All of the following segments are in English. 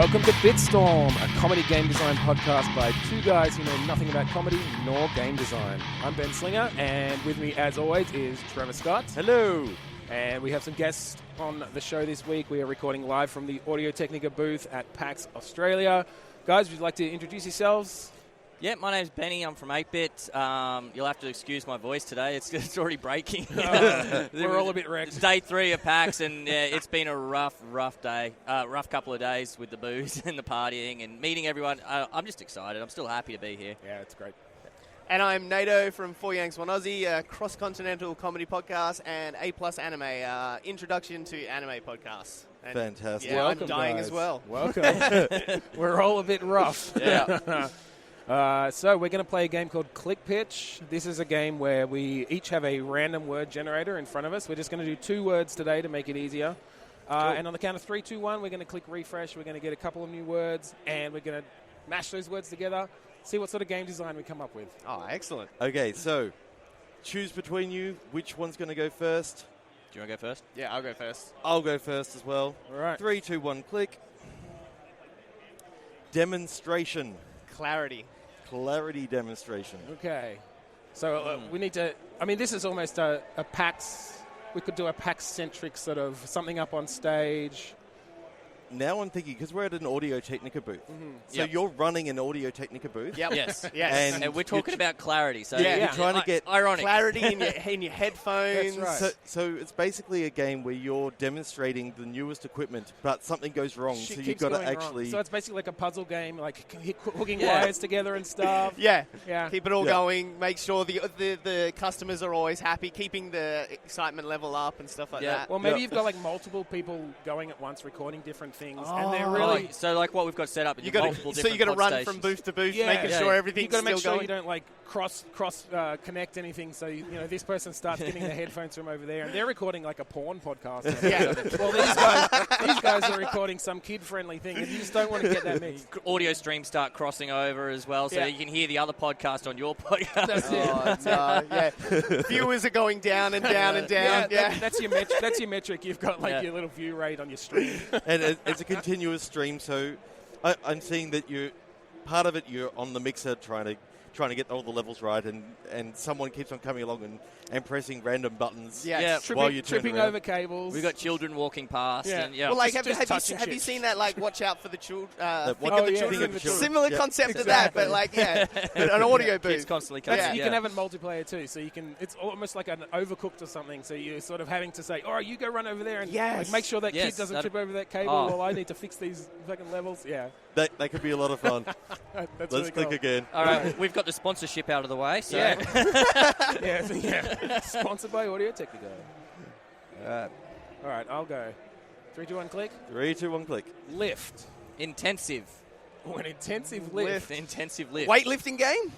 Welcome to Bitstorm, a comedy game design podcast by two guys who know nothing about comedy nor game design. I'm Ben Slinger, and with me, as always, is Trevor Scott. Hello. And we have some guests on the show this week. We are recording live from the Audio Technica booth at PAX Australia. Guys, would you like to introduce yourselves? Yeah, my name's Benny. I'm from 8-Bit. You'll have to excuse my voice today. It's already breaking. We're all a bit wrecked. It's day 3 of PAX, and it's been a rough day. Rough couple of days with the booze and the partying and meeting everyone. I'm just excited. I'm still happy to be here. Yeah, it's great. And I'm Nato from 4 Yanks, 1 Aussie, a cross-continental comedy podcast and A+ Anime, introduction to anime podcasts. And Fantastic. Yeah, Welcome, I'm dying guys. as well. Welcome. We're all a bit rough. Yeah. So we're going to play a game called Click Pitch. This is a game where we each have a random word generator in front of us. We're just going to do 2 words today to make it easier. And on the count of 3, 2, 1, we're going to click refresh. We're going to get a couple of new words, and we're going to mash those words together, see what sort of game design we come up with. Oh, excellent. Okay, so choose between you. Which one's going to go first? Do you want to go first? Yeah, I'll go first. I'll go first as well. All right. 3, 2, 1, click. Demonstration. Clarity demonstration. Okay. So we need to... I mean, this is almost a PAX... We could do a PAX-centric sort of something up on stage. Now I'm thinking, because we're at an Audio Technica booth. Mm-hmm. So you're running an Audio Technica booth? Yep. Yes. Yes. And we're talking about clarity. So Yeah. You're trying to get... ironic. Clarity in your headphones. That's right. So it's basically a game where you're demonstrating the newest equipment, but something goes wrong. Shit So you've keeps got to going wrong. actually... So it's basically like a puzzle game, like hooking Yeah. wires together and stuff. Yeah. Yeah. Keep it all Yeah. going. Make sure the customers are always happy. Keeping the excitement level up and stuff like Yeah. that. Well, maybe Yeah. you've got like multiple people going at once, recording different things, Oh. and they're Oh, really... so like what we've got set up in multiple so different you got to run pod from stations. booth to booth, Yeah. making Yeah. sure You've everything's got to make still sure going. you don't like cross connect anything. So you know this person starts getting their headphones from over there, and they're recording like a porn podcast. Yeah. Well, these guys are recording some kid-friendly thing, and you just don't want to get that mixed. Audio streams start crossing over as well, so Yeah. you can hear the other podcast on your podcast. That's it. Oh, no, yeah. Viewers are going down and down and down. Yeah. That's your metric. You've got like your little view rate on your stream. And it's a continuous stream, so I'm seeing that part of it you're on the mixer trying to get all the levels right, and someone keeps on coming along and pressing random buttons Yeah. while you turn tripping around. over cables. We've got children walking past. Yeah. And, yeah. Well, like, Just have touching you shit. seen that, like, watch out for the children, What- think of the yeah, children? think of the children. Similar Yeah. concept to that, but, like, but an audio Kids booth. constantly That's, coming. You can have it multiplayer too, so you can. It's almost like an overcooked or something. So you're sort of having to say, "All right, you go run over there and Yes. like, make sure that Yes, kid doesn't that- trip over that cable." Oh. While I need to fix these fucking levels. Yeah, That could be a lot of fun. that's Let's really click cool. again. All right, we've got the sponsorship out of the way. So. Yeah, yeah. Sponsored by Audio Technica. All right, I'll go. 3, 2, 1, click. 3, 2, 1, click. Lift. Intensive. Oh, an intensive lift. Intensive lift. Weightlifting game?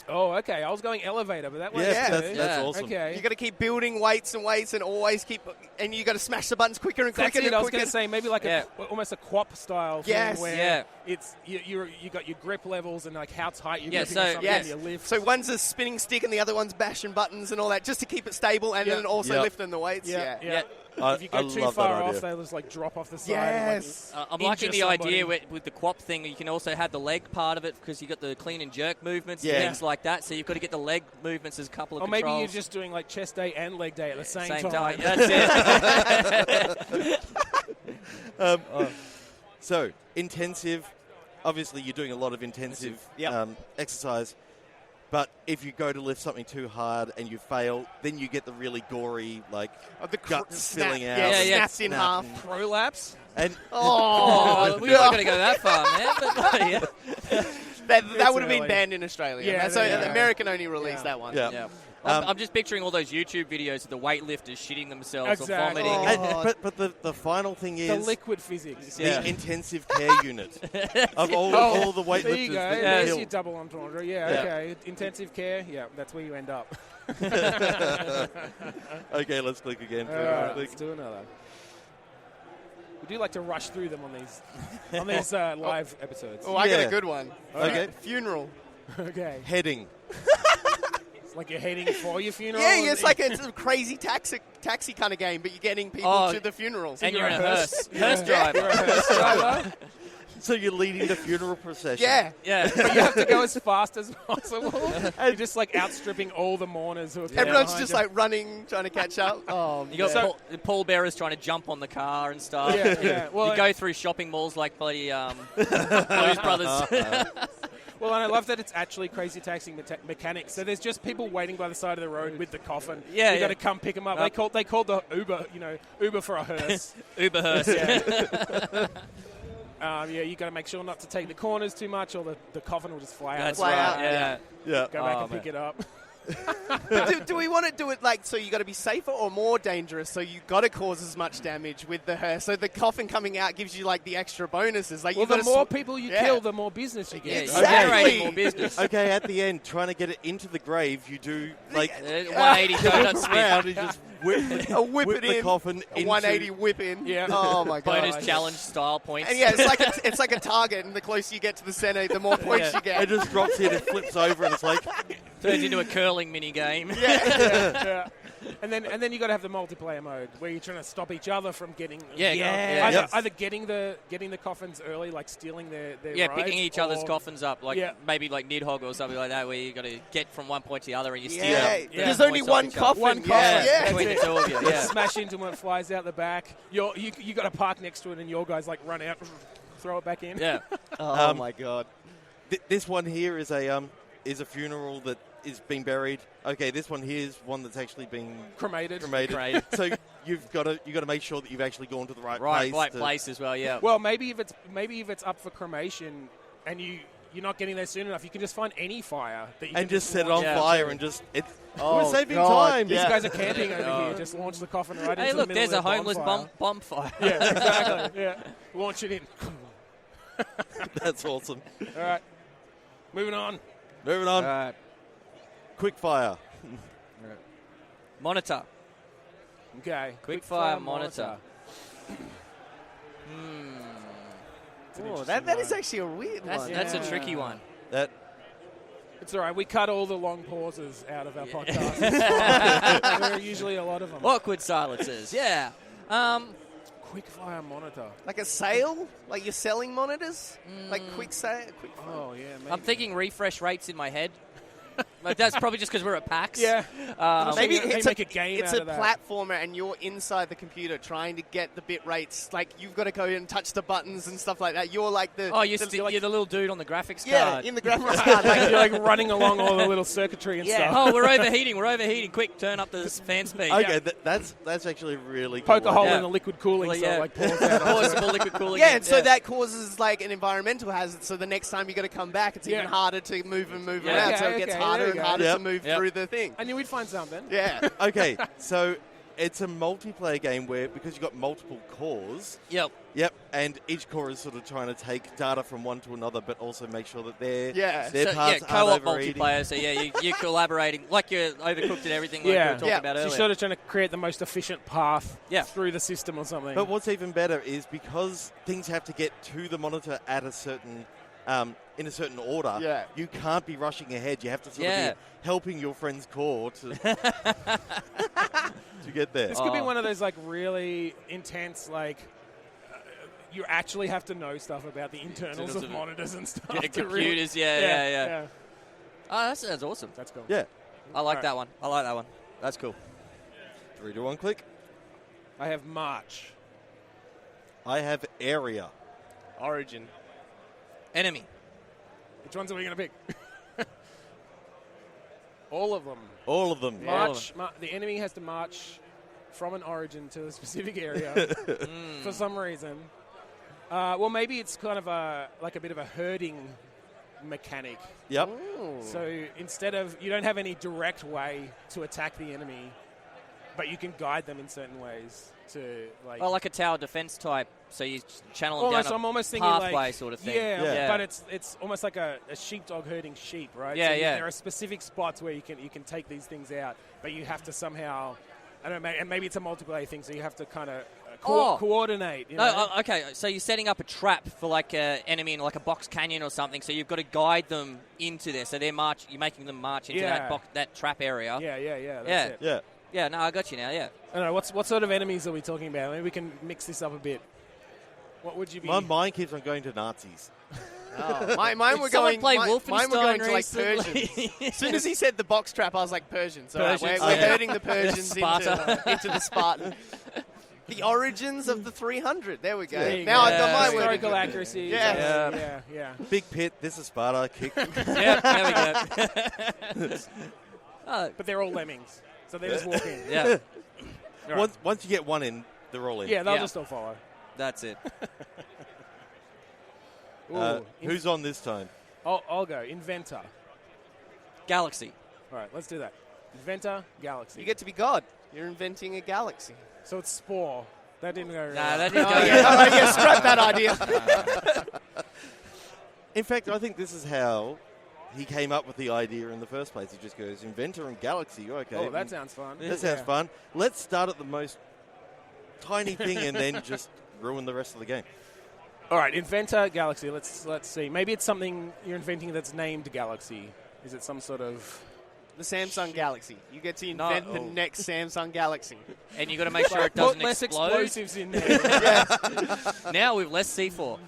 Oh, okay. I was going elevator, but that works Yeah, too. that's Yeah. awesome. Okay. You got to keep building weights and always keep, and you got to smash the buttons quicker and That's quicker it. and I was quicker. going to say maybe like almost a quap style Yes. thing where Yeah. it's you got your grip levels and like how tight you're Yeah, gripping so- something Yes. and your lift. So one's a spinning stick and the other one's bashing buttons and all that, just to keep it stable, and Yeah. then also Yeah. lifting the weights. yeah. Yeah. If you I go too love far that off, idea. they'll just like drop off the side. Yes. I'm injure liking the somebody. idea with the quap thing. You can also have the leg part of it because you got the clean and jerk movements and Yeah. things like that. So you've got to get the leg movements as a couple of Or maybe controls. you're just doing like chest day and leg day at the same Same time. time. That's it. So, intensive. Obviously, you're doing a lot of intensive Yep. exercise. But if you go to lift something too hard and you fail, then you get the really gory, like, The guts snap, spilling out. Yeah, Yeah, snaps in half. Prolapse. And Oh, we're not going to go that far, man. But, yeah. That would have been early. banned in Australia. Yeah, So yeah. American only released Yeah. that one. yeah. Yeah. I'm just picturing all those YouTube videos of the weightlifters shitting themselves Exactly. or vomiting. Oh. But the final thing The is liquid physics. the Yeah. intensive care unit of all the weightlifters. There you go. that you There's kill. your double entendre. Yeah, Yeah. okay. Intensive care. Yeah, that's where you end up. Okay, let's click again. All right, let's do another. We do like to rush through them on these live episodes. Oh, I got Yeah. a good one. Okay. Funeral. Okay. Heading. It's like you're heading for your funeral. Yeah, it's like a crazy taxi kind of game, but you're getting people Oh, to the funerals. and you're in a hearse Yeah. driver. You're a hearse driver. So you're leading the funeral procession. Yeah. Yeah. But you have to go as fast as possible. You're just like outstripping all the mourners who are coming Everyone's behind just you. like running, trying to catch up. Oh, You got man. the pallbearers trying to jump on the car and stuff. Yeah. Well, You go through shopping malls like bloody Blues Brothers. Well, and I love that it's actually Crazy Taxi mechanics. So there's just people waiting by the side of the road with the coffin. Yeah, you got yeah. to come pick them up. They called the Uber, Uber for a hearse. Uber hearse. You got to make sure not to take the corners too much, or the coffin will just fly out. That's Fly right. out. Yeah. Yeah. Go back Oh, and pick man. it up. But do we want to do it like so you got to be safer or more dangerous? So you got to cause as much damage with the hearse. So the coffin coming out gives you like the extra bonuses. Like Well, you got the more people you Yeah. kill, the more business you Yeah, get. you're Exactly. generating more business. Okay, at the end, trying to get it into the grave, you do like 180 donut spin. around and just whip whip it the in, coffin a into 180 whip in. Yeah. Oh my god. Bonus challenge style points. And yeah, it's like a target, and the closer you get to the center, the more points you It get. just drops in, it flips over, and it's like, Turns into a curling mini game. Yeah. And then you got to have the multiplayer mode where you're trying to stop each other from getting either getting the coffins early, like stealing their rides, picking each other's or- coffins up, like Yeah. maybe like Nidhogg or something like that, where you got to get from one point to the other and you steal. Yeah. it. There's Yeah. only Points off one each other. coffin. One coffin. Yeah. Between the two of you. Yeah. Smash into when it flies out the back. You got to park next to it, and your guys like run out, throw it back in. Yeah. Oh my god. this one here is a funeral that is being buried. Okay, this one here is one that's actually been Cremated. Cremated. So you've got to make sure that you've actually gone to the right Right place. place as well. Yeah. Well, maybe if it's up for cremation, and you're not getting there soon enough, you can just find any fire that you And can just set it on Yeah. fire and just Oh, we're saving God, time. These yeah. guys are camping over here. Just launch the coffin right Hey, into look, the middle there's a of the homeless bonfire. bonfire. Yeah, exactly. Yeah, launch it in. That's awesome. All right, moving on. Moving on. Right. Quick fire. Monitor. Okay, Quickfire monitor. Oh, that is actually a weird one. That's a Yeah. tricky one. That It's all right. We cut all the long pauses out of our podcast. There are usually a lot of them. Awkward silences. Yeah. Quickfire monitor. Like a sale? Like you're selling monitors? Like quick sale? Oh yeah, maybe. I'm thinking refresh rates in my head. But that's probably just because we're at PAX. Yeah. Maybe They make a game it's out a of that. platformer and you're inside the computer trying to get the bit rates. Like you've got to go and touch the buttons and stuff like that. You're like the... Oh, you're the, the little dude on the graphics yeah, card. in the graphics card. Like, You're like running along all the little circuitry and Yeah. stuff. Oh, we're overheating. Quick, turn up the fan speed. okay, that's actually really cool. Poke a hole Yeah. in the liquid cooling Well, so yeah. it like pours out. Forcible liquid cooling. yeah, and so that causes like an environmental hazard. So the next time you got to come back, it's even Yeah. harder to move Yeah. around. Okay, So it gets okay, harder there and you go. harder Yep. to move Yep. through the thing. I knew we'd find something. Yeah. Okay, so it's a multiplayer game where, because you've got multiple cores, Yep. and each core is sort of trying to take data from one to another, but also make sure that their Yeah. their So, parts co-op aren't overeating. multiplayer. So yeah, you're collaborating like you're overcooked and everything. Like Yeah. we were talking Yeah. about So earlier. you're sort of trying to create the most efficient path Yeah. through the system or something. But what's even better is because things have to get to the monitor at a certain in a certain order. Yeah. You can't be rushing ahead. You have to sort Yeah. of be helping your friend's core to to get there. This could be Oh. one of those like really intense like. You actually have to know stuff about the internals of monitors and stuff. Yeah, to really- computers. Yeah. Oh, that sounds awesome. That's cool. Yeah. I like Alright. that one. I like that one. That's cool. 3, 2, 1, click. I have March. I have area. Origin. Enemy. Which ones are we going to pick? All of them. All of them. Yeah. March. The enemy has to march from an origin to a specific area for some reason. Well, maybe it's kind of a bit of a herding mechanic. Yep. So instead of you don't have any direct way to attack the enemy, but you can guide them in certain ways to like. Oh, like a tower defense type. So you channel them almost, down I'm a almost thinking pathway like sort of thing. Yeah, but it's almost like a sheepdog herding sheep, right? Yeah, so yeah. There are specific spots where you can take these things out, but you have to somehow. I don't know, and maybe it's a multiplayer thing, so you have to kind of coordinate. You know? No, okay. So you're setting up a trap for like an enemy in like a box canyon or something. So you've got to guide them into there. So you're making them march into that trap area. Yeah. That's Yeah. it. Yeah. Yeah. No, I got you now. Yeah. I don't know what sort of enemies are we talking about? Maybe we can mix this up a bit. What would you be? My mind keeps on going to Nazis. Oh, mine were Someone going. play Mine were going to like recently? Persians. As soon as he said the box trap, I was like Persians. All right, Persians, we're yeah. herding the Persians Sparta. into the Spartan. The origins of the 300. There we go. There you Now go. I've got my word. Historical accuracy. Yes. Yeah. Big pit. This is Sparta. Kick. Yeah, there we go. But they're all lemmings, so they just walk in. Yeah, Right. Once you get one in, they're all in. Yeah, they'll Yeah. just all follow. that's it. Ooh, Who's on this time? I'll go. Inventor. Galaxy. All right, let's do that. Inventor, Galaxy. You get to be God. You're inventing a galaxy. So it's Spore. That didn't go. Nah, that didn't Oh, go. yeah, scrap that idea. In fact, I think this is how he came up with the idea in the first place. He just goes, inventor and galaxy. Okay. Oh, that sounds fun. That sounds fun. Let's start at the most tiny thing and then just ruin the rest of the game. All right, Inventor, Galaxy. Let's see. Maybe it's something you're inventing that's named Galaxy. Is it some sort of... The Samsung Galaxy. You get to invent the next Samsung Galaxy. And you got to make sure it Put doesn't less explode. explosives in there. Now with less C4.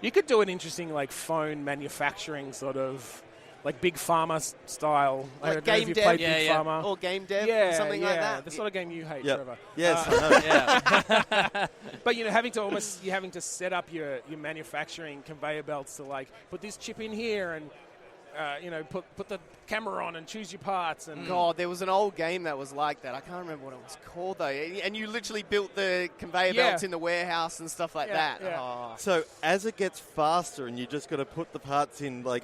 You could do an interesting, like, phone manufacturing sort of, like, Big Pharma style. I Like don't know if game you dev? played Yeah, Big yeah. Pharma. Or game dev Yeah, or something like that. The sort of game you hate, Yep. Trevor. Yes, I know. Yeah. But you're having to set up your manufacturing conveyor belts to like put this chip in here and put the camera on and choose your parts and God, there was an old game that was like that. I can't remember what it was called though. And you literally built the conveyor belts in the warehouse and stuff like that. Yeah. Oh. So as it gets faster and you just got to put the parts in, like,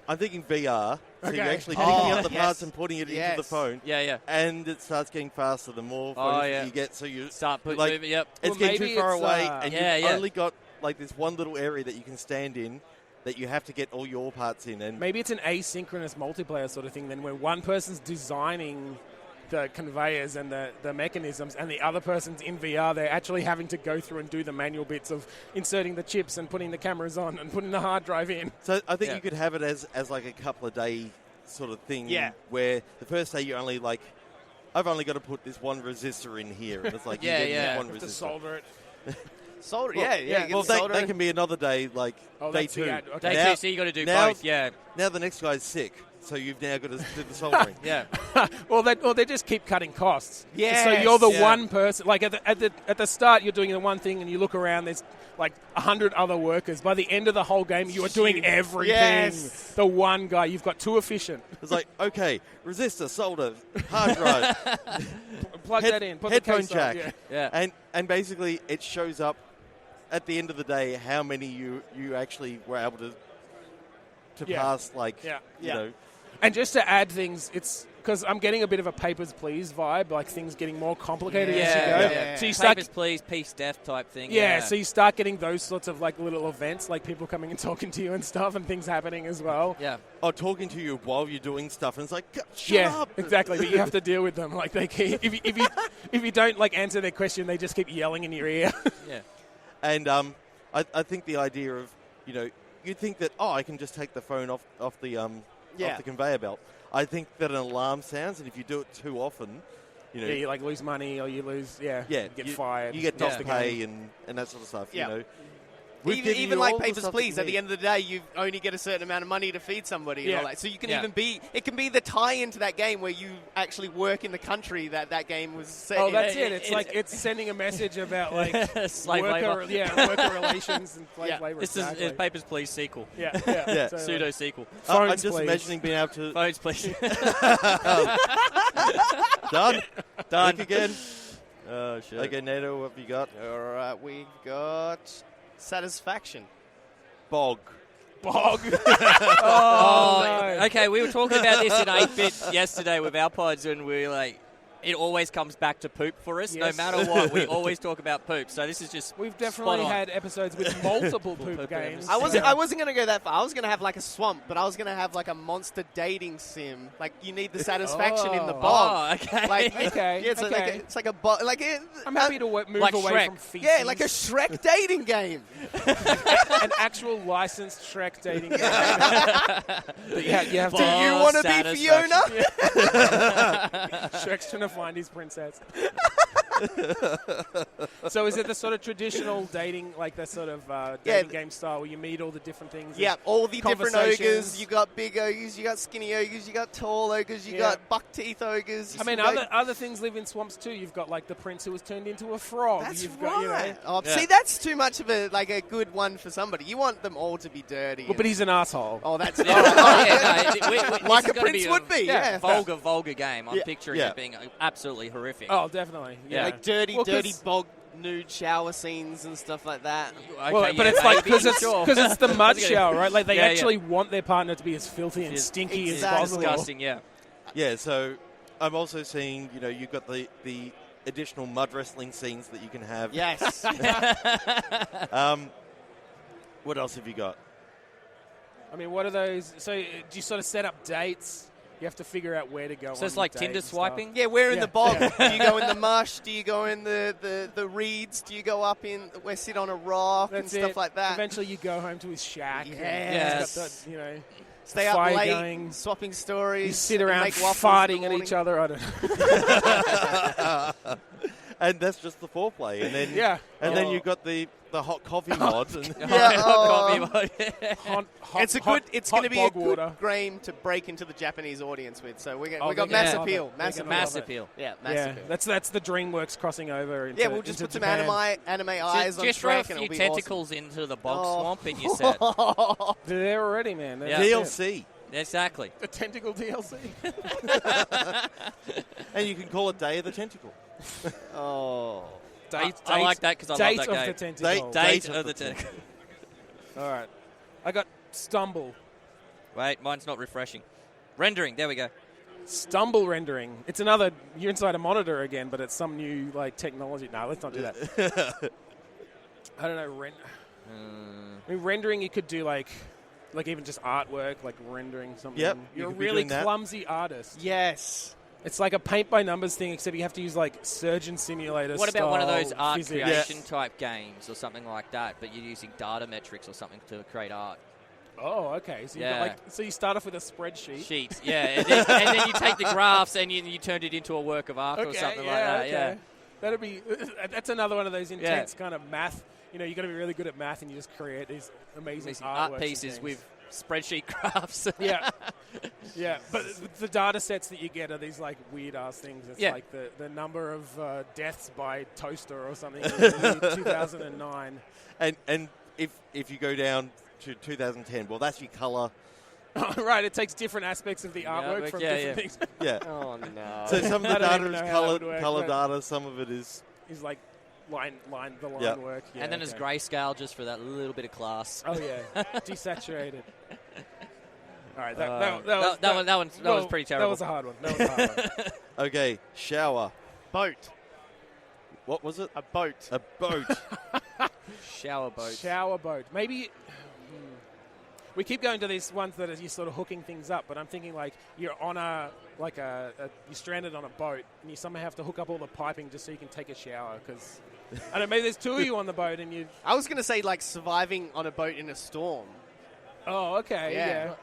I'm thinking VR. So you're Okay. actually picking up the yes. parts and putting it into the phone. Yeah. And it starts getting faster the more Oh, photos yeah. you get. So you Start putting like, moving. Yep. it's Well, getting maybe too far it's, away, uh, and Yeah, you've yeah. only got like this one little area that you can stand in that you have to get all your parts in. And maybe it's an asynchronous multiplayer sort of thing then where one person's designing the conveyors and the mechanisms and the other person's in VR. They're actually having to go through and do the manual bits of inserting the chips and putting the cameras on and putting the hard drive in. so I think Yeah. you could have it as like a couple of day sort of thing. Yeah. Where the first day you only like, I've only got to put this one resistor in here, and it's like Yeah, you get yeah. this one You have to resistor. solder it. Solder, Well, yeah. Well, get solder that in. can be another day, like Oh, day that's the two. ad. Okay. Day Now- two, so you got to do now- both. Yeah. Now the next guy's sick, so you've now got to do the soldering. Yeah. Or they just keep cutting costs. Yes. So you're the Yeah. one person. Like at the start, you're doing the one thing, and you look around. There's like 100 other workers. By the end of the whole game, you are doing everything. Yes. The one guy. You've got too efficient. It's like, okay, resistor, solder, hard drive, Plug that in. Put headphone the case on, jack, Yeah. and basically it shows up at the end of the day how many you actually were able to Yeah. pass. Like, Yeah. you Yeah. know, And just to add things, it's because I'm getting a bit of a Papers, Please vibe, like things getting more complicated as you Yeah, go. yeah. So you start, Papers, please, peace, death type thing. yeah, so you start getting those sorts of like little events, like people coming and talking to you and stuff, and things happening as well. Yeah. or talking to you while you're doing stuff, and it's like, shut Yeah, up. exactly. But you have to deal with them. Like they keep, if you don't like answer their question, they just keep yelling in your ear. Yeah. And I think the idea of, you know, you'd think that, I can just take the phone off the conveyor belt. I think that an alarm sounds, and if you do it too often, you know, Yeah, you like lose money or you lose, yeah, you get fired. you get lost not the pay game. and that sort of stuff. Yeah. You know, We've given Even you like all the Papers, stuff that Please, you at the need. end of the day, you only get a certain amount of money to feed somebody. And Yeah. all that. So you can Yeah. even be, it can be the tie-in to that game where you actually work in the country that game was set Oh, in. that's it. It's like it's sending a message about like Slave worker, labour. worker relations and slave Yeah. labor. This exactly. is Papers, Please sequel. yeah. Yeah. So, Pseudo sequel. I'm Phones, just please. imagining being able to Phones, please. done. Click again. Oh, shit. Okay, Nato, what have you got? All right, we've got Satisfaction. Bog. Bog. Oh, no. okay. We were talking about this in 8-bit yesterday with our pods, and we were like, it always comes back to poop for us. Yes. No matter what, we always talk about poop. So this is just We've spot definitely on. had episodes with multiple poop poop games. games. I wasn't going to go that far. I was going to have like a swamp, but I was going to have like a monster dating sim. Like you need the satisfaction in the Oh. bog. Oh, okay. Like Okay, yeah, okay. it's like a bog. Like I'm happy to move Like away Shrek. from feces. yeah, like a Shrek dating game. an actual licensed Shrek dating game. But you have Do to. you want to be satisfaction. Fiona? Shrek's trying to find his princess. So is it the sort of traditional dating, like the sort of dating game style where you meet all the different things? Yeah, all the different ogres. Conversations. You got big ogres, you got skinny ogres, you got tall ogres, you got buck teeth ogres. I mean, other things live in swamps too. You've got like the prince who was turned into a frog. That's You've right. got, See, that's too much of a good one for somebody. You want them all to be dirty. Well, but he's an asshole. Oh, that's Like a prince would be. Yeah, vulgar game. I'm picturing it being absolutely horrific. Oh, definitely. Yeah. Like dirty bog nude shower scenes and stuff like that. Okay, Well, but it's like because it's the mud shower, right? Like they Yeah, actually want their partner to be as filthy and stinky as possible. Disgusting, yeah. Yeah, so I'm also seeing, you've got the additional mud wrestling scenes that you can have. Yes. What else have you got? I mean, what are those? So do you sort of set up dates? You have to figure out where to go. So it's like Tinder swiping? Yeah, where in the bog? Do you go in the marsh? Do you go in the reeds? Do you go up in where sit on a rock and stuff like that? Eventually you go home to his shack. Yes. And, stay up fire late, going. Swapping stories. You sit around make waffles farting in the at each other. I don't know. And that's just the foreplay. And then then you've got the hot coffee mod. And It's going to be a good water. game to break into the Japanese audience with. So we got they're mass gonna appeal. love it. Mass They're appeal. gonna Mass appeal. Yeah, mass appeal. That's the DreamWorks crossing over. Into, We'll just put some Japan. anime eyes on Just throw a Shrek and few it'll be tentacles into the bog swamp and you're set. They're there already, man. Yeah. DLC. Exactly. The tentacle DLC. And you can call it Day of the Tentacle. I like that because I love that of game. the tentacle. Date of the tentacle. All right. I got Stumble. Wait, mine's not refreshing. Rendering, there we go. Stumble rendering. It's another. You're inside a monitor again, but it's some new technology. No, let's not do that. I don't know. I mean, rendering. You could do like even just artwork, like rendering something. Yep, You're a you could be really doing that. clumsy artist. Yes. It's like a paint by numbers thing, except you have to use surgeon simulator. What about one of those style art physics. creation type games or something like that, but you're using data metrics or something to create art? Oh, okay. So you got so you start off with a spreadsheet. Sheets, yeah, and then you take the graphs and you turned it into a work of art or something like that. Okay. Yeah, That'd be. That's another one of those intense kind of math. You got to be really good at math, and you just create these amazing art pieces with spreadsheet graphs. Yeah. But the data sets that you get are these weird ass things. It's like the number of deaths by toaster or something in 2009. And if you go down to 2010, well, that's your colour. Right, it takes different aspects of the artwork from different things. Yeah. Oh no. So some of the I don't data even is know how it would colour work, data. Some of it is line work. Yeah, and then there's grayscale just for that little bit of class. Oh yeah, desaturated. All right, that was pretty terrible. That was a hard one. Okay, shower. Boat. What was it? A boat. A boat. Shower boat. Shower boat. Maybe we keep going to these ones that you're sort of hooking things up, but I'm thinking you're on you're stranded on a boat and you somehow have to hook up all the piping just so you can take a shower because I don't know, maybe there's two of you on the boat and you. I was going to say surviving on a boat in a storm. Oh, okay, yeah.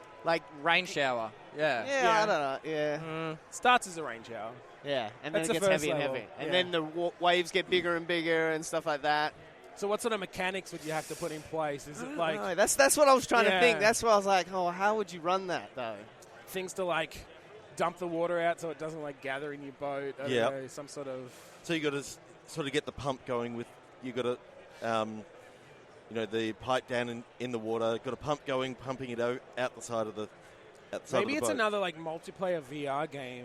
Rain shower. Yeah. Yeah, I don't know. Yeah. Starts as a rain shower. Yeah, and That's then it the gets first heavy and level. heavy. And then the waves get bigger and bigger and stuff like that. So what sort of mechanics would you have to put in place? Is it No, that's what I was trying to think. That's why I was like, how would you run that, though? things to dump the water out so it doesn't gather in your boat? I don't know, some sort of... So you got to sort of get the pump going with, you got to, the pipe down in the water, got a pump going, pumping it out the side of the Maybe it's boat. another multiplayer VR game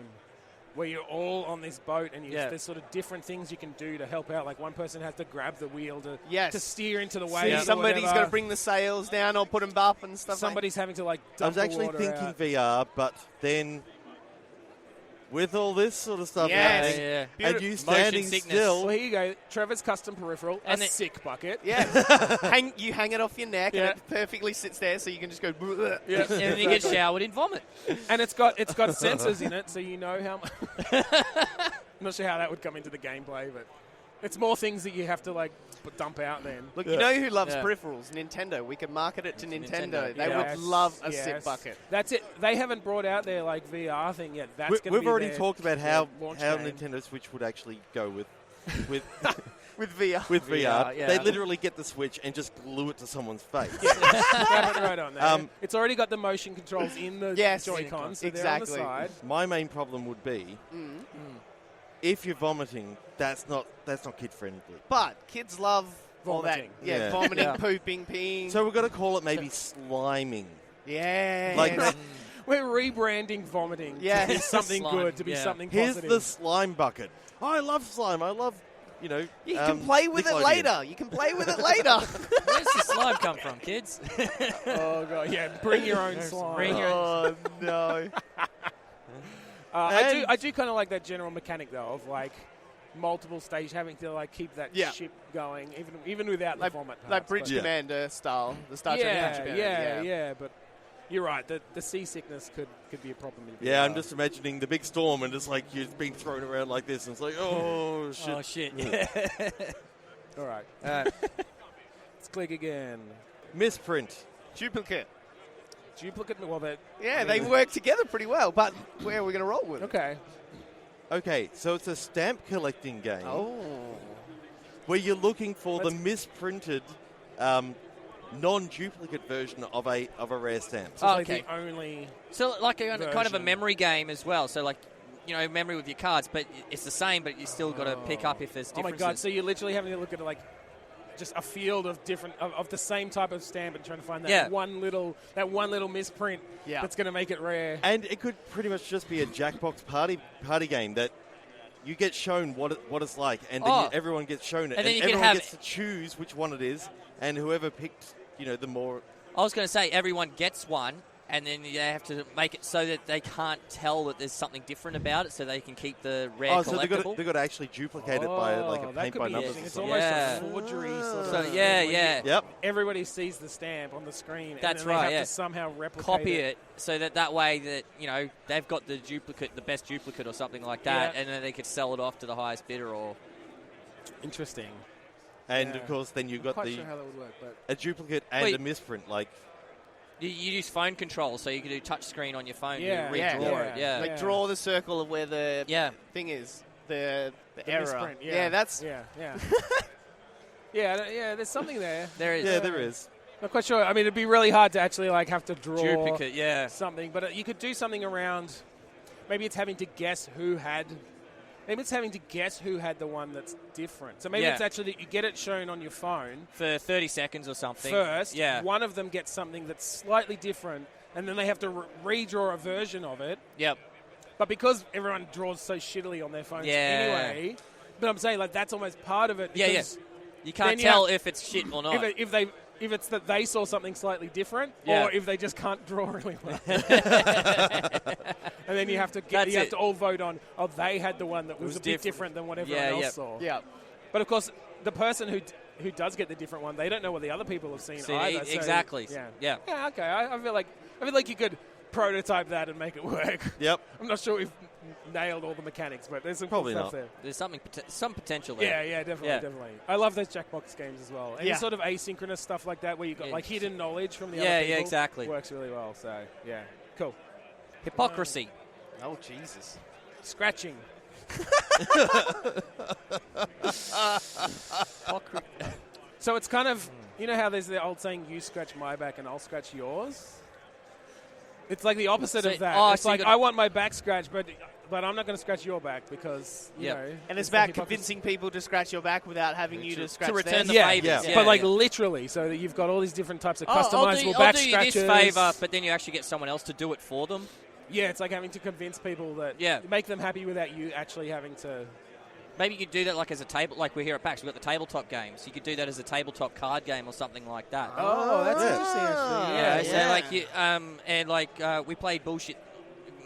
where you're all on this boat and there's sort of different things you can do to help out. One person has to grab the wheel to steer into the waves. Somebody's got to bring the sails down or put them up and stuff. Somebody's having to dump I was actually the water thinking out. VR, but then with all this sort of stuff Yes. happening, and you standing still. Well, here you go. Trevor's custom peripheral, and a sick bucket. Yeah. you hang it off your neck, and it perfectly sits there, so you can just go. Yeah. And then you get showered in vomit. And it's got sensors in it, so you know how much. I'm not sure how that would come into the gameplay, but it's more things that you have to dump out then. Look, you know who loves peripherals? Nintendo. We could market it to Nintendo. They would love a sit bucket. That's it. They haven't brought out their VR thing yet. We've already talked about how launch how game. Nintendo Switch would actually go with with With VR. with VR. yeah. They literally get the Switch and just glue it to someone's face. Grab it right on there. It's already got the motion controls in the Yes, Joy-Cons, so exactly. they're on the side. My main problem would be if you're vomiting, that's not kid friendly. But kids love all that. Vomiting. Yeah. Vomiting, Yeah. pooping, peeing. So we've got to call it maybe sliming. yeah. Like yes. We're rebranding vomiting Yeah. to be something Slime, good, to be yeah. something Here's positive. the slime bucket. I love slime. I love, You can play with it Nickelodeon. later. You can play with it later. Where's the slime come from, kids? Oh, God, yeah, bring your own slime. Bring your- Oh, no. I do kind of like that general mechanic, though, of, like, multiple stage having to, like, keep that Yeah. ship going, even without like, the vomit parts. like Bridge but- Yeah. Commander style. The Star Trek Bridge Commander. yeah, but you're right. The seasickness could be a problem. in Yeah, VR. I'm just imagining the big storm and it's like you're being thrown around like this, and it's like, oh shit. Oh, shit. All right. Let's click again. Misprint. Duplicate. Duplicate. Well, that. Yeah, they work together pretty well, but where are we going to roll with it? Okay. Okay, so it's a stamp collecting game Oh. where you're looking for the Let's- misprinted, non-duplicate version of a rare stamp. So Oh, like okay. the only. So like a kind of a Version. memory game as well. So like, memory with your cards, but it's the same, but you still got to pick up if there's Oh my differences. God! So you're literally having to look at like just a field of different of the same type of stamp and trying to find that Yeah. one little misprint Yeah. that's going to make it rare. And it could pretty much just be a Jackbox party game that you get shown what it's like, and then everyone gets shown it, And then you can everyone have- gets to choose which one it is, and whoever picked, the more. I was going to say everyone gets one, and then you have to make it so that they can't tell that there's something different about it, so they can keep the rare Oh, so collectible. they've got to actually duplicate it by like a that paint could by be numbers. interesting. or It's something. almost Yeah. a forgery sort of. So, thing yeah, where yeah. Yep. Everybody sees the stamp on the screen. That's and then right, They have yeah. to somehow replicate Copy it so that way that they've got the duplicate, the best duplicate or something like that, Yeah. and then they could sell it off to the highest bidder. Or Interesting. And Yeah. of course, then you've got Quite sure how that would work, but a duplicate and Wait. a misprint. Like, you use phone control, so you can do touch screen on your phone. Yeah, you yeah, redraw yeah. it. Yeah, Like draw the circle of where the yeah. thing is. The the error. misprint, that's... yeah. Yeah, there's something there. There is yeah, there is. Not quite sure. I mean, it'd be really hard to actually like have to draw duplicate. Yeah, something, but you could do something around. Maybe it's having to guess who had. Maybe it's having to guess who had the one that's different. So maybe Yeah. it's actually that you get it shown on your phone for 30 seconds or something. first. Yeah. One of them gets something that's slightly different, and then they have to redraw a version of it. Yep. But because everyone draws so shittily on their phones Yeah. anyway, but I'm saying like that's almost part of it. Yeah, yeah. because You can't then you tell have- if it's shit or not. If it's that they saw something slightly different, Yeah. or if they just can't draw really well, and then you have to That's it. to all vote on. Oh, they had the one that was was a bit different. different than what everyone Yeah, else yep. saw. Yeah. But of course, the person who does get the different one, they don't know what the other people have seen See, either. So, exactly. Yeah. Yeah. Yeah. Okay. I feel like you could prototype that and make it work. Yep. I'm not sure we've nailed all the mechanics, but there's some Probably cool stuff not. there. There's some potential there. Yeah, definitely, Yeah. definitely. I love those Jackbox games as well. Any Yeah. sort of asynchronous stuff like that where you've got Yeah. like hidden knowledge from the Yeah, other yeah, people. exactly. Works really well, so yeah. Cool. Hypocrisy. Oh, Jesus. Scratching. So it's kind of, you know how there's the old saying, you scratch my back and I'll scratch yours? It's like the opposite So- of that. oh, It's so you like, got- I want my back scratched, but I'm not going to scratch your back because, you Yep. know. And it's the about hypocrisy. convincing people to scratch your back without having you to scratch return theirs. the Yeah, favours. yeah. But like literally, so that you've got all these different types of customizable I'll back do you scratches. this favour, but then you actually get someone else to do it for them. Yeah, it's like having to convince people that make them happy without you actually having to. Maybe you could do that like as a table, like we're here at PAX. We've got the tabletop games. You could do that as a tabletop card game or something like that. Oh, that's Yeah. interesting actually. Yeah, Yeah, so like you, and like we played bullshit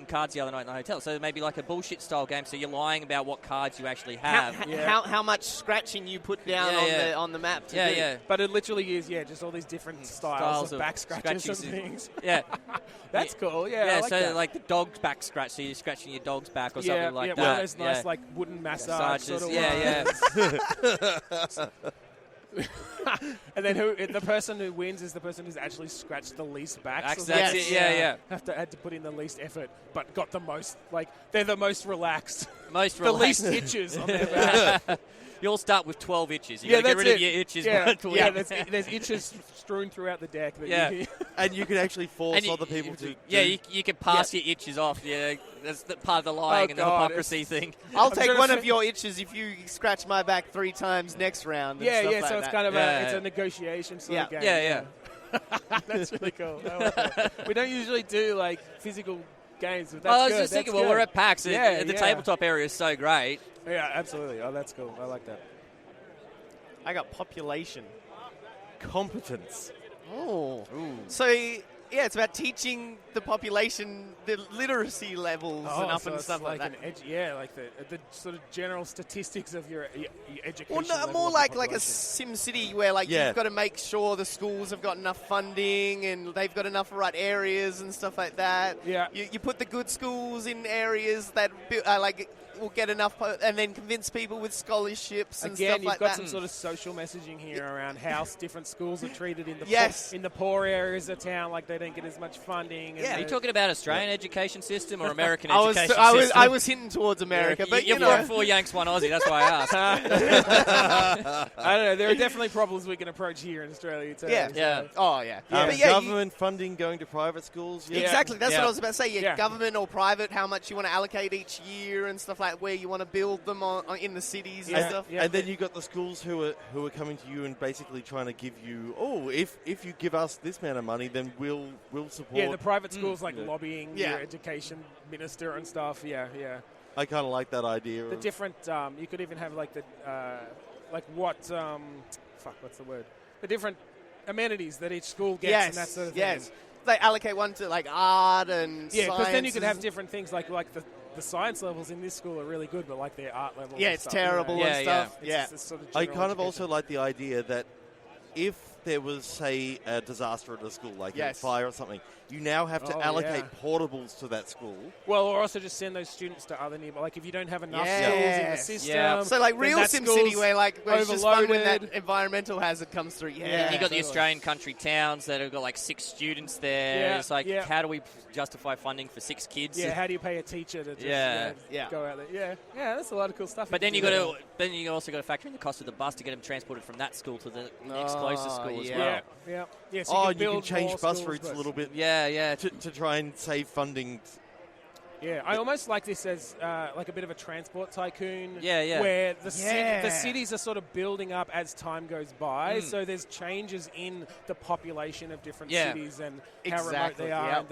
cards the other night in the hotel. So maybe like a bullshit style game. So you're lying about what cards you actually have. How much scratching you put down on the map to do. yeah. But it literally is, just all these different styles of back scratches and scratches. things. Yeah. That's cool. Yeah, Yeah, I like so that. like the dog's back scratch, so you're scratching your dog's back or yeah, something like yeah, that. one of those nice yeah. like wooden massage Massages. sort of Yeah, ones. And then the person who wins is the person who's actually scratched the least back. So That's it. Yeah. had to put in the least effort, but got the most. Like they're the most relaxed. Most the relaxed. least itches on their back. You all start with 12 itches. You got to get rid of your itches. Yeah, there's itches strewn throughout the deck. And you can actually force other people to. Yeah, you can pass your itches off. Yeah, that's part of the lying and the hypocrisy thing. I'll take one of your itches if you scratch my back 3 times next round. Yeah, and stuff like so it's that. kind of it's a negotiation sort of game. Yeah. That's really cool. I like that. We don't usually do like physical games, but that's I was good. just thinking, That's we're good. at PAX. The tabletop area is so great. Yeah, absolutely. Oh, that's cool. I like that. I got population. Competence. Oh. So, yeah, it's about teaching the population the literacy levels and stuff like that. Like the sort of general statistics of your education. Well, no, level more of like the a Sim City where you've got to make sure the schools have got enough funding and they've got enough right areas and stuff like that. Yeah. You put the good schools in areas that will get enough and then convince people with scholarships and stuff like that. Again, you've got some sort of social messaging here around how different schools are treated in the in the poor areas of town, like they don't get as much funding. Are you talking about Australian education system or American education system? I was hinting towards America, but you're 4 Yanks, 1 Aussie. That's why I asked. I don't know. There are definitely problems we can approach here in Australia too. Oh, yeah. Government funding going to private schools. Yeah. Exactly. That's what I was about to say. Government or private, how much you want to allocate each year and stuff like where you want to build them in the cities and stuff. And then you've got the schools who are coming to you and basically trying to give you, if you give us this amount of money, then we'll support. Yeah, the private schools lobbying your education minister and stuff. Yeah. I kind of like that idea. The different, you could even have what's the word? The different amenities that each school gets and that sort of thing. They allocate one to art and science. Because then you could have different things like the science levels in this school are really good, but like their art levels. Yeah, it's terrible and stuff. Sort of I kind of also like the idea that if there was, say, a disaster at a school, like a fire or something, you now have to allocate portables to that school. Well, or also just send those students to other nearby. Like if you don't have enough schools in the system. So like real SimCity where it's just fun when that environmental hazard comes through. Yeah. You got the Australian country towns that have got 6 students there. It's how do we justify funding for 6 kids? Yeah, how do you pay a teacher to just go out there? Yeah, that's a lot of cool stuff. But then you also got to factor in the cost of the bus to get them transported from that school to the next closest school as well. Yeah. So you can change bus routes a little bit. To try and save funding. Yeah, I almost like this as like a bit of a transport tycoon. Yeah. Where the cities are sort of building up as time goes by. So there's changes in the population of different cities and how remote they are and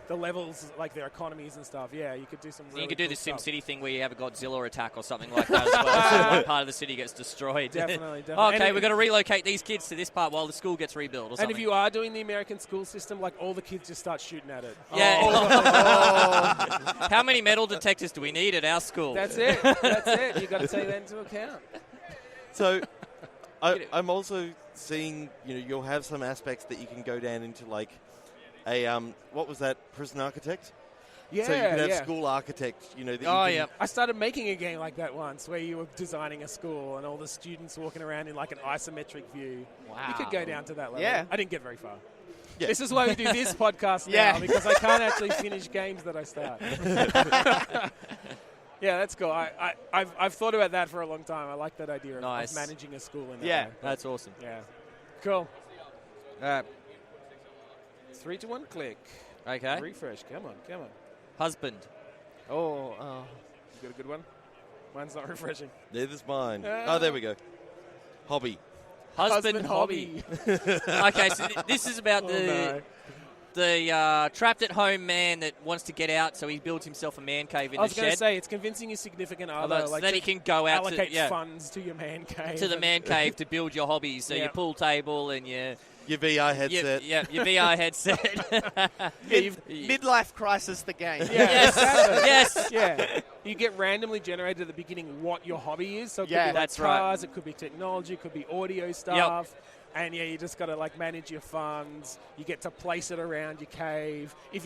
the levels, like their economies and stuff. Yeah, you could do some really You could do cool the stuff. SimCity thing where you have a Godzilla attack or something like that as well. So one part of the city gets destroyed. Definitely. Okay, we've got to relocate these kids to this part while the school gets rebuilt or something. And if you are doing the American school system, like all the kids just start shooting at it. Yeah. How many metal detectors do we need at our school? That's it. You've got to take that into account. So I'm also seeing, you'll have some aspects that you can go down into like a, what was that, prison architect? Yeah, so you could have school architect, I started making a game like that once where you were designing a school and all the students walking around in like an isometric view. Wow. You could go down to that level. Yeah. I didn't get very far. Yeah. This is why we do this podcast now, because I can't actually finish games that I start. Yeah, that's cool. I've thought about that for a long time. I like that idea of managing a school in that way. That's awesome. Yeah. Cool. 3, 2, 1, click. Okay. Refresh. Come on. Husband. Oh. You got a good one? Mine's not refreshing. There's mine. Oh, there we go. Hobby. Husband hobby. Okay, so this is about the trapped at home man that wants to get out, so he builds himself a man cave in the shed. I was going to say, it's convincing your significant other. So then he can go out allocate funds to your man cave. To the man cave to build your hobbies. So your pool table and your VR headset. Your VR headset. Midlife Crisis, the game. Yes. Yeah. You get randomly generated at the beginning what your hobby is. So it could be like cars, it could be technology, it could be audio stuff. Yep. And you just got to manage your funds. You get to place it around your cave. If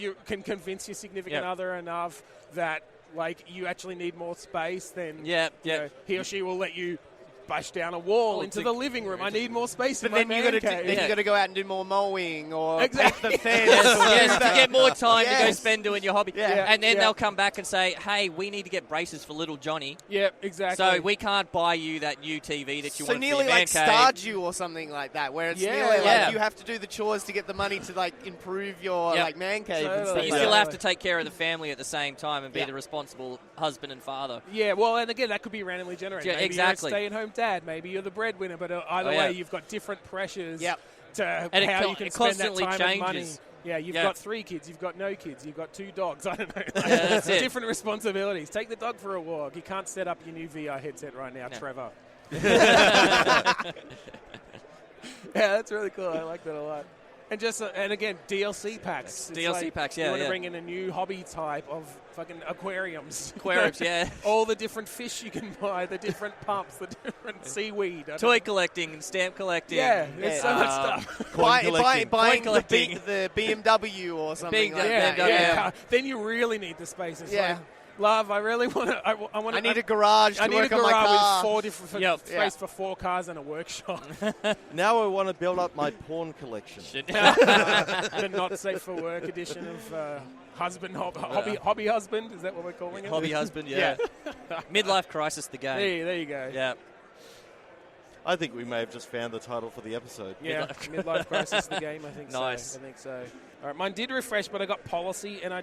you can convince your significant other enough that you actually need more space, then he or she will let you bash down a wall into the living room. I need more space in my man cave. Then you got to go out and do more mowing or Exactly. paint the fence. Yes, to get more time to go spend doing your hobby. Yeah. And then they'll come back and say, hey, we need to get braces for little Johnny. Yeah, exactly. So we can't buy you that new TV that you want for nearly your man like cave. Stardew or something like that, where it's nearly like you have to do the chores to get the money to like improve your like man cave and stuff. But you still have to take care of the family at the same time and be the responsible husband and father. Yeah, well, and again, that could be randomly generated. Yeah, maybe exactly. You're a stay-at-home dad. Maybe you're the breadwinner. But either way, you've got different pressures to and how you can spend that constantly time and money. changes. Yeah, you've got 3 kids. You've got no kids. You've got 2 dogs. I don't know. That's it. Different responsibilities. Take the dog for a walk. You can't set up your new VR headset right now, Trevor. Yeah, that's really cool. I like that a lot. And just and again, DLC packs. DLC packs, You want to bring in a new hobby type of fucking aquariums. Aquariums, yeah. All the different fish you can buy, the different pumps, the different seaweed. Toy collecting and stamp collecting. Yeah, there's so much stuff. Buying collecting. the BMW or something like that. Yeah. Then you really need the space. It's like, love, I really want to. I need a garage to work on my car. With 4 different space for 4 cars and a workshop. Now I want to build up my porn collection. The not safe for work edition of hobby husband. Is that what we're calling it? Hobby husband, yeah. Midlife Crisis, the game. There you go. Yeah. I think we may have just found the title for the episode. Yeah, Midlife Crisis, the game. I think nice. so. I think so. All right, mine did refresh, but I got policy, and I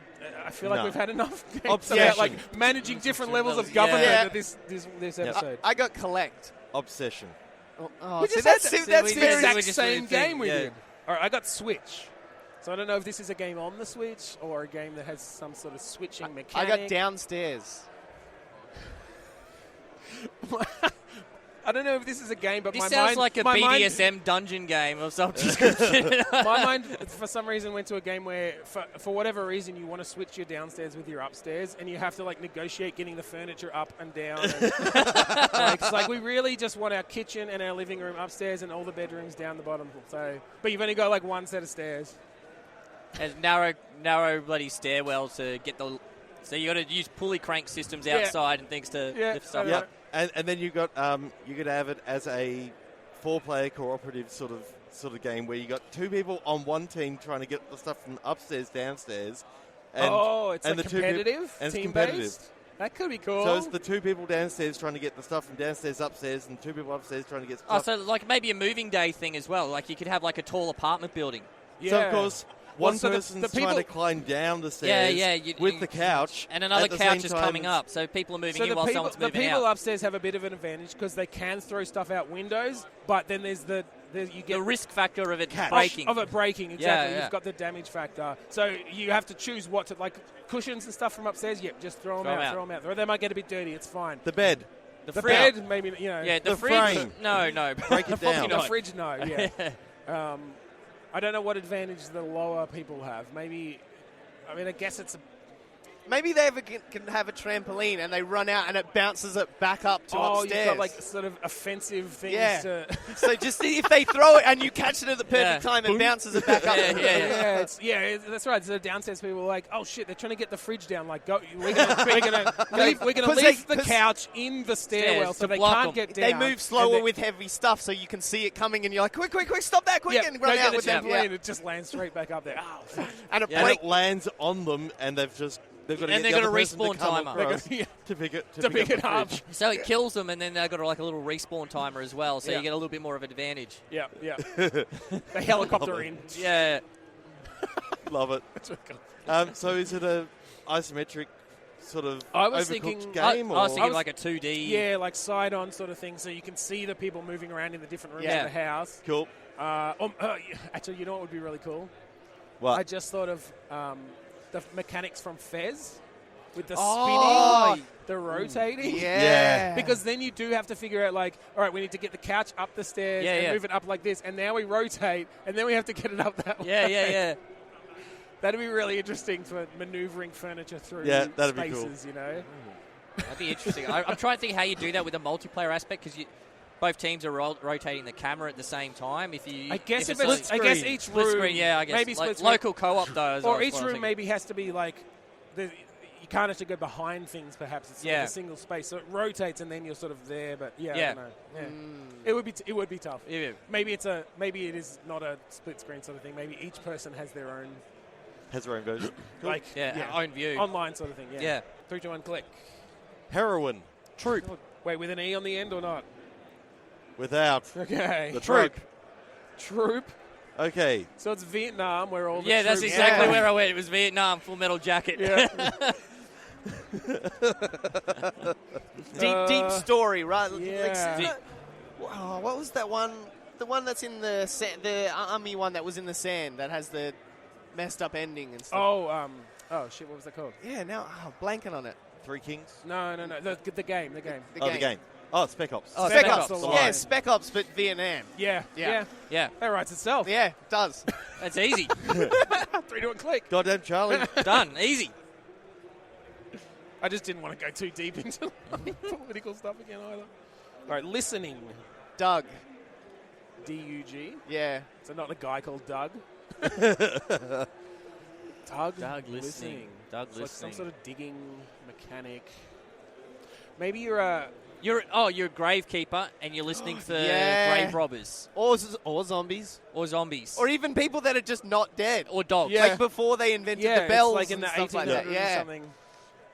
feel like we've had enough games Obsession. about like managing different levels of government at this episode. I got collect. Obsession. So that's the exact same game we did. All right, I got switch. So I don't know if this is a game on the Switch or a game that has some sort of switching mechanic. I got downstairs. I don't know if this is a game, but this my sounds mind... like a BDSM dungeon game of some description. My mind, for some reason, went to a game where, for whatever reason, you want to switch your downstairs with your upstairs, and you have to, like, negotiate getting the furniture up and down. And, it's like, we really just want our kitchen and our living room upstairs and all the bedrooms down the bottom. So, but you've only got, like, 1 set of stairs. And narrow bloody stairwell to get the... So you got to use pulley crank systems outside and things to lift stuff up. And then you could have it as a 4-player cooperative sort of game where you got 2 people on one team trying to get the stuff from upstairs downstairs. And, it's competitive, team-based. That could be cool. So it's the 2 people downstairs trying to get the stuff from downstairs upstairs, and 2 people upstairs trying to get stuff. Oh, so like maybe a moving day thing as well. Like you could have like a tall apartment building. Yeah. So of course. One person's trying to climb down the stairs with the couch. And another couch is coming up. So people are moving in while someone's moving out. The people upstairs have a bit of an advantage because they can throw stuff out windows, but then there's the risk factor of it breaking. Of it breaking, exactly. You've got the damage factor. So you have to choose what to, like cushions and stuff from upstairs, just throw them out. Or they might get a bit dirty, it's fine. The bed. The bed, maybe, Yeah, the fridge. frame. No. Break it down. The fridge, no, yeah. I don't know what advantage the lower people have. Maybe, I guess it's maybe they can have a trampoline and they run out and it bounces it back up to upstairs. You've got like sort of offensive things. Yeah. So just if they throw it and you catch it at the perfect time, it bounces it back up. That's right. So downstairs people are like, oh shit, they're trying to get the fridge down. Like, we're gonna leave the couch in the stairwell so they can't get down. They move slower with heavy stuff, so you can see it coming, and you're like, quick, stop that, quick, and run out with them. And it just lands straight back up there. Oh, fuck. And it lands on them, and they've got to get the respawn timer to pick it up. So it kills them, and then they've got like a little respawn timer as well, so you get a little bit more of an advantage. Yeah. The helicopter in. Yeah. Love it. So is it a isometric sort of I was overcooked thinking game? I was thinking like a 2D. Yeah, like side-on sort of thing, so you can see the people moving around in the different rooms of the house. Cool. Actually, you know what would be really cool? What? I just thought of the mechanics from Fez with the spinning, the rotating. Yeah. Because then you do have to figure out, like, all right, we need to get the couch up the stairs and move it up like this, and now we rotate, and then we have to get it up that way. Yeah. That'd be really interesting for maneuvering furniture through that'd spaces, be cool. you know? That'd be interesting. I'm trying to think how you do that with a multiplayer aspect, because both teams are rotating the camera at the same time. I guess each room, split screen, maybe like local co-op does. Or each room maybe has to be like, you can't actually go behind things. Perhaps it's sort of a single space, so it rotates and then you're sort of there. But I don't know. Yeah. It would be tough. Yeah. Maybe it is not a split screen sort of thing. Maybe each person has their own version. like own view, online sort of thing. Yeah. 3, 2, 1, click. Heroin. Troop. Wait, with an E on the end or not? Without. Okay. The troop. Troop. Okay. So it's Vietnam where all the that's troops exactly where I went. It was Vietnam, Full Metal Jacket. Yeah. Deep story, right? Yeah. What was that one? The one that's in the the army one that was in the sand that has the messed up ending and stuff. Oh shit! What was that called? Yeah, now blanking on it. Three Kings? No. The game. The game. Oh, Spec Ops. Oh, Spec Spec Ops. Ops. Yeah, Spec Ops, but Vietnam. Yeah. That writes itself. Yeah, it does. That's easy. 3, 2, 1, click. Goddamn Charlie. Done. Easy. I just didn't want to go too deep into political stuff again either. All right, listening. Doug. D-U-G. Yeah. So not a guy called Doug. Doug listening. Doug It's like some listening. sort of digging mechanic. Maybe you're a You're a gravekeeper and you're listening for grave robbers Or zombies. or zombies Or even people that are just not dead. or dogs. Yeah. Like before they invented the it's bells like in the and stuff 1800s like that. or Yeah. something.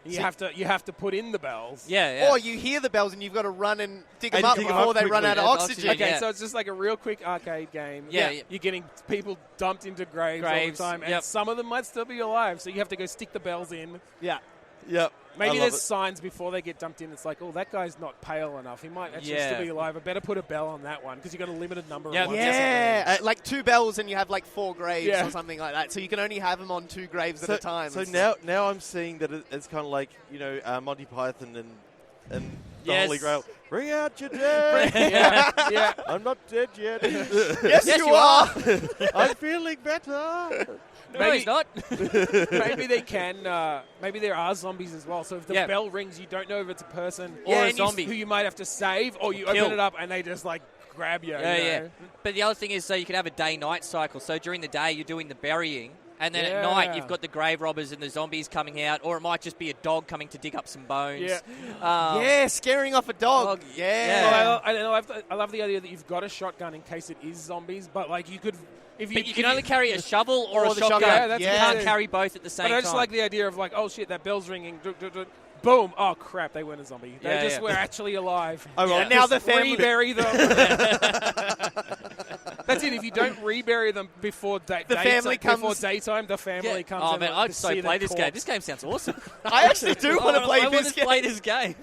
You have to put in the bells. Yeah. Or you hear the bells and you've got to run and dig them And up dig 'em before up they run quickly. out of Yeah, oxygen. oxygen. Okay, Yeah. so it's just like a real quick arcade game. Yeah. You're getting people dumped into graves all the time, and yep. some of them might still be alive, so you have to go stick the bells in. Yeah. Yep. Maybe I love there's it. signs before they get dumped in. It's like, oh, that guy's not pale enough. He might actually Yeah. still be alive. I better put a bell on that one because you've got a limited number Yeah. of ones. Yeah, like 2 bells and you have like 4 graves Yeah. or something like that. So you can only have them on 2 graves at a time. So and now stuff. I'm seeing that it's kind of like, Monty Python and the Yes. Holy Grail. Bring out your dead. Yeah. I'm not dead yet. yes, Yes, you you are. I'm feeling better. No, he's not. Maybe they can. Maybe there are zombies as well. So if the Yeah. bell rings, you don't know if it's a person Or a and you- zombie. who you might have to save, or you Kill. open it up and they just like grab you. Yeah, you yeah. know? But the other thing is, so you can have a day-night cycle. So during the day, you're doing the burying, and then Yeah. at night, you've got the grave robbers and the zombies coming out, or it might just be a dog coming to dig up some bones. Yeah. Yeah, scaring off a dog. Dog. Yeah. Well, I love the idea that you've got a shotgun in case it is zombies, but like you could, if you, But you can only carry a shovel or Or a the shotgun. shotgun. Yeah, that's you good can't too. carry both at the same But time. I just like the idea of like, oh shit, that bell's ringing. Boom! Oh crap, they weren't a zombie. They Yeah, just yeah. were actually alive. Oh, well, And now Just the family. rebury them. That's it. If you don't rebury them before family before comes- daytime, the family comes. Oh in man, to I'd see so play the this game. corpse. This game sounds awesome. I actually do want to play I this want to game. play this game.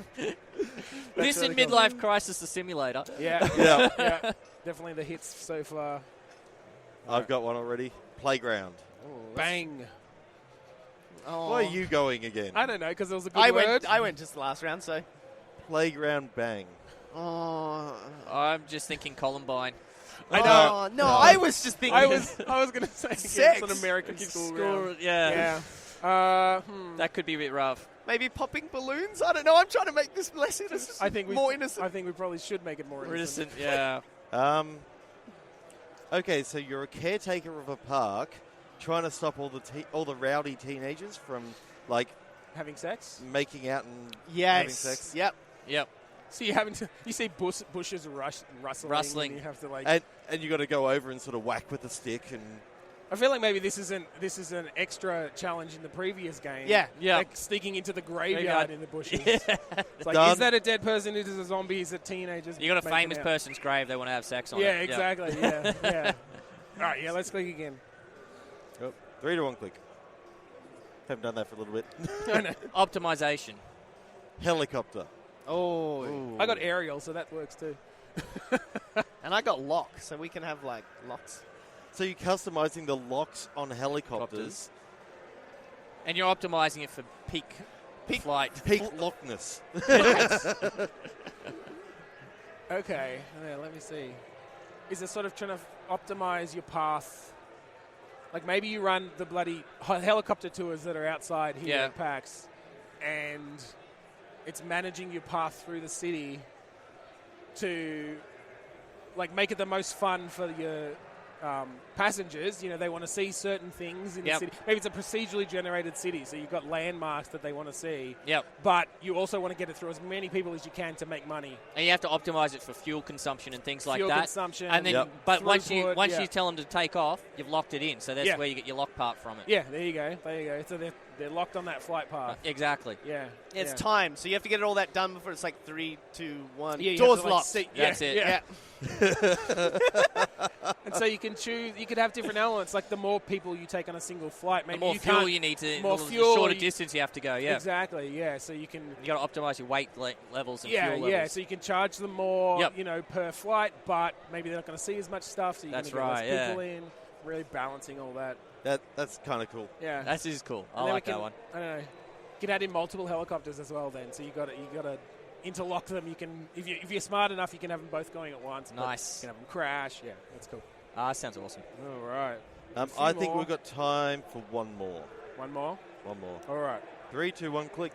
This really and cool. Midlife Crisis, the simulator. Yeah, Yeah. yeah, definitely the hits so far. I've got one already. Playground. Bang! Oh. Where are you going again? I don't know because it was a good word. I went just last round, so. Playground bang. Oh. I'm just thinking Columbine. I know. Oh, no, I was just thinking. I was going to say Sex. it's an American school Score, ground. yeah. Yeah. That could be a bit rough. Maybe popping balloons? I don't know. I'm trying to make this less innocent. I think more innocent. I think we probably should make it more We're innocent. innocent, yeah. Okay, so you're a caretaker of a park, trying to stop all the rowdy teenagers from like Having sex. making out and Yes. having sex. Yep. Yep. So you see bushes rustling. Rustling. And you have to like. And you got to go over and sort of whack with a stick and. I feel like maybe this is an extra challenge in the previous game. Yeah. Yeah. Like sneaking into the graveyard Graveyard. in the bushes. Yeah. It's like, Done. is that a dead person? Is it a zombie? Is it teenagers? You got a making famous out? person's grave they want to have sex on Yeah, it. exactly. Yeah, yeah. All right, yeah. Let's click again. Oh, 3 to 1 click. Haven't done that for a little bit. I know. Optimization. Helicopter. Oh. I got aerial, so that works too. And I got lock, so we can have like locks. So you're customizing the locks on helicopters. And you're optimizing it for peak flight. Peak lockness. Okay, yeah, let me see. Is it sort of trying to optimize your path? Like maybe you run the bloody helicopter tours that are outside here at PAX, and it's managing your path through the city to like make it the most fun for your passengers, they want to see certain things in the city. Maybe it's a procedurally generated city, so you've got landmarks that they want to see. Yep. But you also want to get it through as many people as you can to make money. And you have to optimize it for fuel consumption and things like that. Fuel consumption. And then, but once you throughput, tell them to take off, you've locked it in. So that's where you get your lock part from it. Yeah, there you go. So they're locked on that flight path. Exactly. Yeah. It's time, so you have to get all that done before it's like 3, 2, 1. Yeah, Doors locked. That's it. Yeah. And so you can choose. You could have different elements. Like the more people you take on a single flight, maybe the more fuel you need to. More the fuel. shorter distance you have to go. Yeah. Exactly. Yeah. So you can. You got to optimize your weight levels and fuel levels. Yeah. So you can charge them more. Yep. Per flight, but maybe they're not going to see as much stuff. So you can get less people in. Really balancing all that. That's kind of cool. Yeah. That is cool. I like that one. I don't know. You can add in multiple helicopters as well. Then, so you got to interlock them. You can, if you're smart enough, you can have them both going at once. Nice. You can have them crash. Yeah, that's cool. Sounds awesome. All right. I think we've got time for one more. One more? One more. All right. 3, 2, 1, click.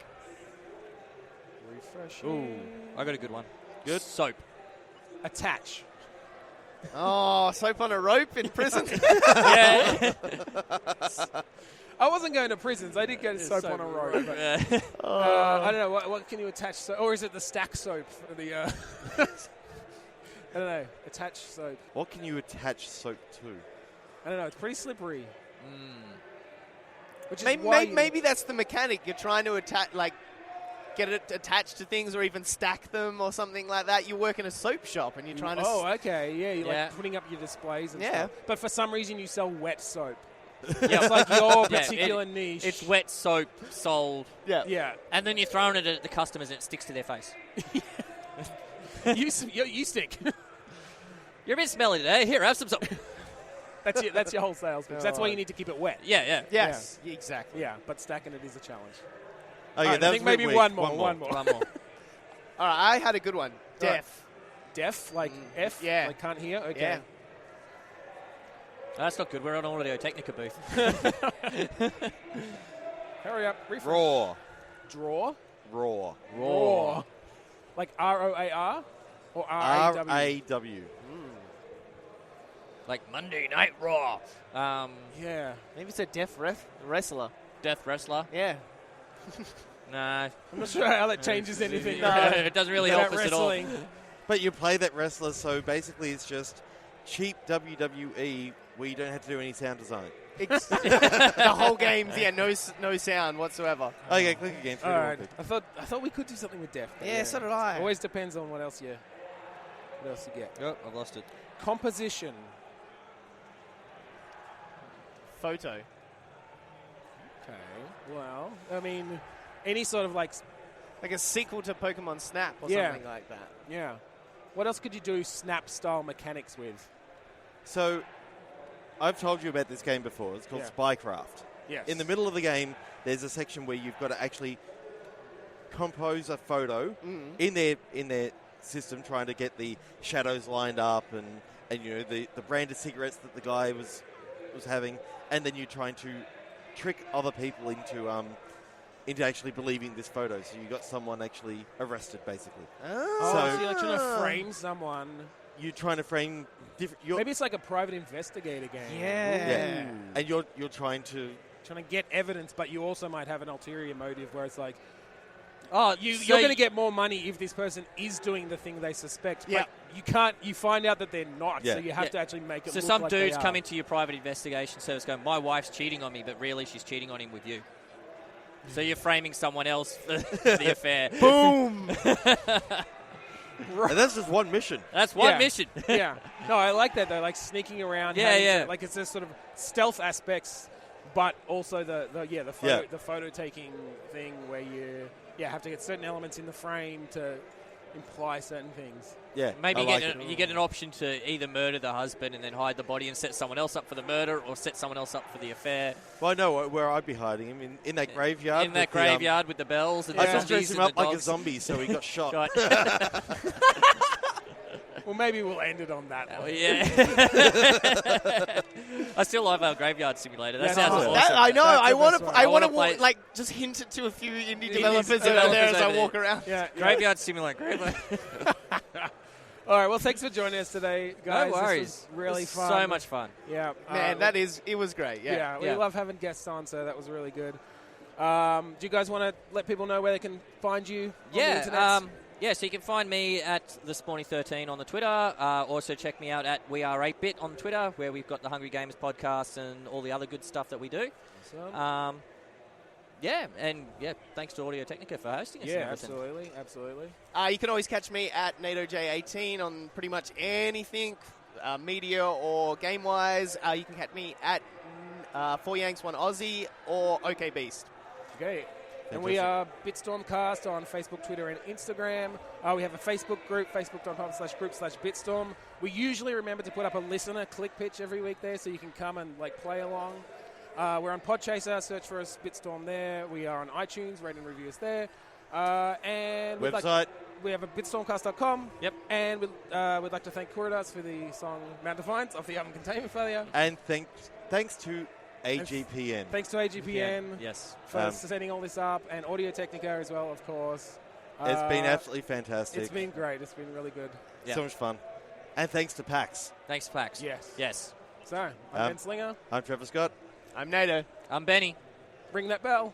Refresh. Ooh, I got a good one. Good. Soap. Attach. Oh, soap on a rope in prison? Yeah. I wasn't going to prisons. I did go to soap on a rope. But, I don't know. What can you attach? Or is it the stack soap? For the, I don't know. Attach soap. What can you attach soap to? I don't know. It's pretty slippery. Which is maybe that's the mechanic. You're trying to get it attached to things or even stack them or something like that. You work in a soap shop and you're trying to... Oh, okay. Yeah, you're like putting up your displays and stuff. But for some reason you sell wet soap. It's like your particular niche. It's wet soap sold. Yeah. And then you're throwing it at the customers and it sticks to their face. you stick. You're a bit smelly today. Here, have some soap. That's your whole sales pitch. That's why you need to keep it wet. Yeah. Yes, exactly. Yeah, but stacking it is a challenge. Okay, I think maybe one more. One more. All right, I had a good one. Deaf. Deaf? Like F? Yeah. Like can't hear? Okay. Yeah. That's not good. We're on an Audio Technica booth. Hurry up. Refresh. Raw. Draw? Raw. Like R-O-A-R? Or R-A-W? R-A-W. Like Monday Night Raw. Yeah. Maybe it's a deaf wrestler. Death Wrestler. Yeah. Nah. I'm not sure how that changes anything. It doesn't really help us at all. But you play that wrestler, so basically it's just cheap WWE where you don't have to do any sound design. The whole game's, no sound whatsoever. Okay, click again. All right. I thought we could do something with deaf. Yeah, so did I. Always depends on what else you get. Oh, I've lost it. Composition. Photo. Okay. Well, I mean, any sort of like a sequel to Pokemon Snap or Yeah. something like that. yeah. What else could you do Snap-style mechanics with? So, I've told you about this game before. It's called Spycraft. Yes. In the middle of the game, there's a section where you've got to actually compose a photo in their system, trying to get the shadows lined up and the brand of cigarettes that the guy was having, and then you're trying to trick other people into actually believing this photo. So you got someone actually arrested, basically. So you're trying to frame someone. You're trying to frame different. Maybe it's like a private investigator game. Yeah. And you're trying to get evidence, but you also might have an ulterior motive where it's like, you're so going to get more money if this person is doing the thing they suspect. Yeah. But you can't. You find out that they're not. Yeah. So you have to actually make it. So look some like dudes they come are. into your private investigation service going, my wife's cheating on me, but really she's cheating on him with you. So you're framing someone else for the affair. Boom! And that's just one mission. That's one mission. Yeah. No, I like that though. Like sneaking around. Like it's this sort of stealth aspects, but also the photo taking thing where you have to get certain elements in the frame to imply certain things. Yeah. Maybe you get an option to either murder the husband and then hide the body and set someone else up for the murder, or set someone else up for the affair. Well, I know where I'd be hiding him, in that graveyard. In that graveyard with the bells and the I just zombies dressed him and up the like a dogs. zombie, so he got shot. Well, maybe we'll end it on that one. Yeah. I still love our graveyard simulator. That That's sounds awesome. awesome. I know. That's I the want best to. one. I want wanna play- to just hint it to a few indie Indie developers over developers there as I over walk there. around. Yeah. Graveyard simulator. All All right, well, thanks for joining us today, guys. No worries. This was really This is fun. So much fun. Yeah. Man, it was great. Yeah. We love having guests on, so that was really good. Do you guys want to let people know where they can find you on the internet? So you can find me at the Spawny13 on the Twitter. Also check me out at We Are 8-Bit on Twitter, where we've got the Hungry Gamers podcast and all the other good stuff that we do. Awesome. Thanks to Audio Technica for hosting us. Yeah, absolutely. You can always catch me at NatoJ18 on pretty much anything, media or game-wise. You can catch me at 4 Yanks, 1 Aussie or OK Beast. Okay. And we are BitstormCast on Facebook, Twitter, and Instagram. We have a Facebook group, facebook.com/group/Bitstorm. We usually remember to put up a listener click pitch every week there, so you can come and play along. We're on Podchaser. Search for us, Bitstorm there. We are on iTunes. Rate and review us there. And website. We have a bitstormcast.com. Yep. And we'd like to thank Kuridas for the song Mount Defiance off the album Containment Failure. And thanks to AGPN. Thanks to AGPN for setting all this up, and Audio Technica as well, of course. It's been absolutely fantastic. It's been great. It's been really good. Yep. So much fun. And thanks to PAX. Thanks, PAX. Yes. So, I'm Ben Slinger. I'm Trevor Scott. I'm Nato. I'm Benny. Ring that bell.